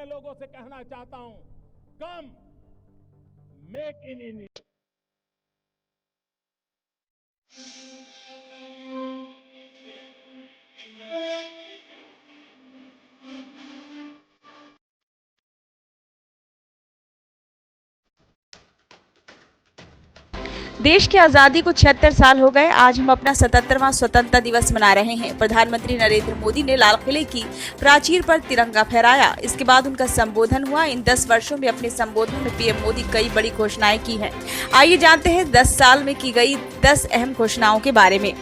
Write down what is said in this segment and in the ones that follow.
लोगों से कहना चाहता हूं, कम मेक इन इंडिया। देश की आजादी को 76 साल हो गए। आज हम अपना 77वां स्वतंत्रता दिवस मना रहे हैं। प्रधानमंत्री नरेंद्र मोदी ने लाल किले की प्राचीर पर तिरंगा फहराया। इसके बाद उनका संबोधन हुआ। इन 10 वर्षों में अपने संबोधन में पीएम मोदी कई बड़ी घोषणाएं की हैं। आइए जानते हैं 10 साल में की गई 10 अहम घोषणाओं के बारे में।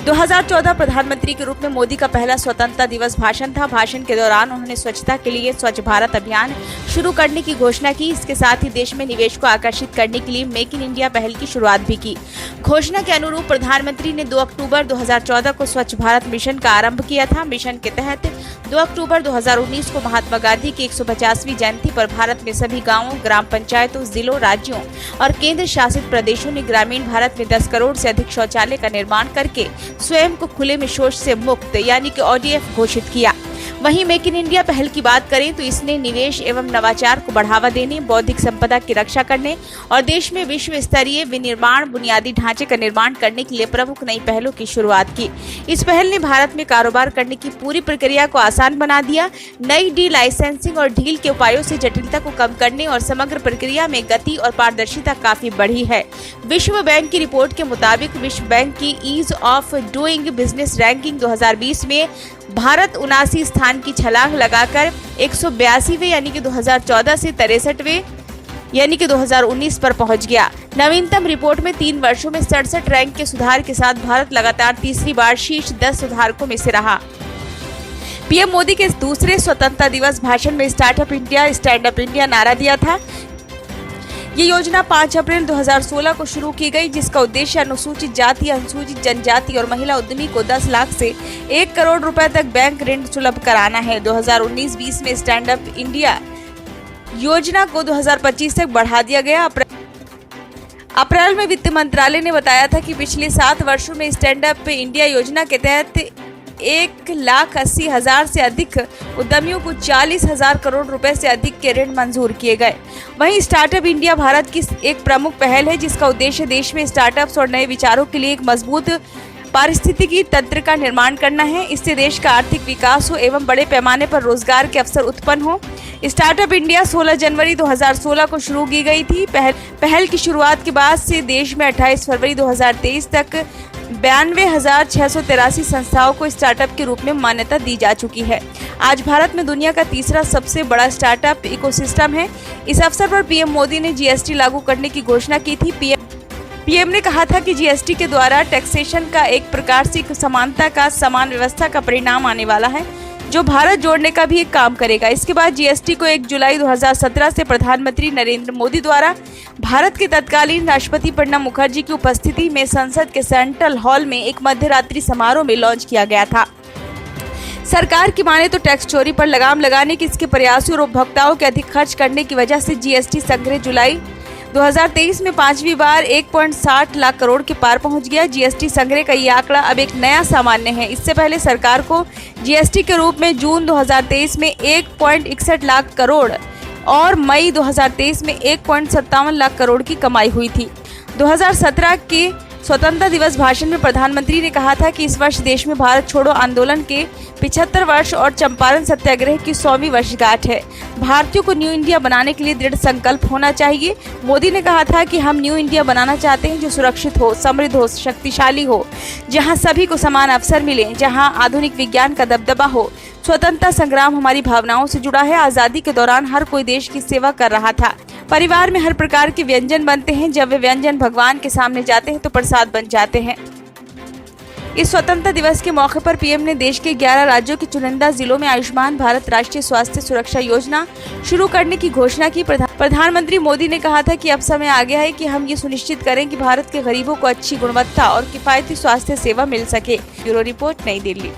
2014 प्रधानमंत्री के रूप में मोदी का पहला स्वतंत्रता दिवस भाषण था। भाषण के दौरान उन्होंने स्वच्छता के लिए स्वच्छ भारत अभियान शुरू करने की घोषणा की। इसके साथ ही देश में निवेश को आकर्षित करने के लिए मेक इन इंडिया पहल की शुरुआत भी की। घोषणा के अनुरूप प्रधानमंत्री ने 2 अक्टूबर 2014 को स्वच्छ भारत मिशन का आरंभ किया था। मिशन के तहत 2 अक्टूबर 2019 को महात्मा गांधी की 150वीं जयंती पर भारत में सभी गांवों, ग्राम पंचायतों, जिलों, राज्यों और केंद्र शासित प्रदेशों ने ग्रामीण भारत में 10 करोड़ से अधिक शौचालय का निर्माण करके स्वयं को खुले में शौच से मुक्त यानी कि ODF घोषित किया। वहीं मेक इन इंडिया पहल की बात करें तो इसने निवेश एवं नवाचार को बढ़ावा देने, बौद्धिक संपदा की रक्षा करने और देश में विश्व स्तरीय विनिर्माण बुनियादी ढांचे का निर्माण करने के लिए प्रमुख नई पहलों की शुरुआत की। इस पहल ने भारत में कारोबार करने की पूरी प्रक्रिया को आसान बना दिया। नई डी लाइसेंसिंग और ढील के उपायों से जटिलता को कम करने और समग्र प्रक्रिया में गति और पारदर्शिता काफी बढ़ी है। विश्व बैंक की रिपोर्ट के मुताबिक विश्व बैंक की ease of doing business ranking 2020 में भारत 79 स्थान की छलांग लगाकर 182वें यानी कि 2014 से 63वें यानी कि 2019 पर पहुंच गया। नवीनतम रिपोर्ट में 3 वर्षों में 67 रैंक के सुधार के साथ भारत लगातार तीसरी बार शीर्ष 10 सुधारकों में से रहा। पीएम मोदी के दूसरे स्वतंत्रता दिवस भाषण में startup India, stand up India नारा दिया था। ये योजना 5 अप्रैल 2016 को शुरू की गई, जिसका उद्देश्य अनुसूचित जाति, अनुसूचित जनजाति और महिला उद्यमी को 10 लाख से 1 करोड़ रुपए तक बैंक ऋण सुलभ कराना है। 2019-20 में स्टैंड अप इंडिया योजना को 2025 तक बढ़ा दिया गया। अप्रैल में वित्त मंत्रालय ने बताया था कि पिछले 7 वर्षों में स्टैंड अप इंडिया योजना के तहत 1,80,000 से अधिक उद्यमियों को 40,000 करोड़ रुपए से अधिक के ऋण मंजूर किए गए। वहीं स्टार्टअप इंडिया भारत की एक प्रमुख पहल है, जिसका उद्देश्य देश में स्टार्टअप्स और नए विचारों के लिए एक मजबूत पारिस्थितिकी तंत्र का निर्माण करना है। इससे देश का आर्थिक विकास हो एवं बड़े पैमाने पर रोजगार के अवसर उत्पन्न हो। स्टार्टअप इंडिया 16 जनवरी 2016 को शुरू की गई थी। पहल की शुरुआत के बाद से देश में 28 फरवरी 2023 तक 92,683 संस्थाओं को स्टार्टअप के रूप में मान्यता दी जा चुकी है। आज भारत में दुनिया का तीसरा सबसे बड़ा स्टार्टअप इकोसिस्टम है। इस अवसर पर पीएम मोदी ने GST लागू करने की घोषणा की थी। पीएम ने कहा था कि GST के द्वारा टैक्सेशन का एक प्रकार से समानता का समान व्यवस्था का परिणाम आने वाला है, जो भारत जोड़ने का भी एक काम करेगा। इसके बाद GST को 1 जुलाई 2017 से प्रधानमंत्री नरेंद्र मोदी द्वारा भारत के तत्कालीन राष्ट्रपति प्रणब मुखर्जी की उपस्थिति में संसद के सेंट्रल हॉल में एक मध्यरात्रि समारोह में लॉन्च किया गया था। सरकार की माने तो टैक्स चोरी पर लगाम लगाने के इसके प्रयासों और उपभोक्ताओं के अधिक खर्च करने की वजह से GST संग्रह जुलाई 2023 में 5वीं बार 1.60 लाख करोड़ के पार पहुंच गया। GST संग्रह का ये आंकड़ा अब एक नया सामान्य है। इससे पहले सरकार को GST के रूप में जून 2023 में 1.61 लाख करोड़ और मई 2023 में 1.57 लाख करोड़ की कमाई हुई थी। 2017 के स्वतंत्रता दिवस भाषण में प्रधानमंत्री ने कहा था कि इस वर्ष देश में भारत छोड़ो आंदोलन के 75 वर्ष और चंपारण सत्याग्रह की 100वीं वर्षगांठ है। भारतीयों को न्यू इंडिया बनाने के लिए दृढ़ संकल्प होना चाहिए। मोदी ने कहा था कि हम न्यू इंडिया बनाना चाहते हैं जो सुरक्षित हो, समृद्ध हो, शक्तिशाली हो, जहां सभी को समान अवसर मिले, जहां आधुनिक विज्ञान का दबदबा हो। स्वतंत्रता संग्राम हमारी भावनाओं से जुड़ा है। आजादी के दौरान हर कोई देश की सेवा कर रहा था। परिवार में हर प्रकार के व्यंजन बनते हैं। जब वे व्यंजन भगवान के सामने जाते हैं तो प्रसाद बन जाते हैं। इस स्वतंत्रता दिवस के मौके पर पीएम ने देश के 11 राज्यों के चुनिंदा जिलों में आयुष्मान भारत राष्ट्रीय स्वास्थ्य सुरक्षा योजना शुरू करने की घोषणा की। प्रधानमंत्री मोदी ने कहा था कि अब समय आ गया है कि हम ये सुनिश्चित करें कि भारत के गरीबों को अच्छी गुणवत्ता और किफायती स्वास्थ्य सेवा मिल सके। ब्यूरो रिपोर्ट, नई दिल्ली।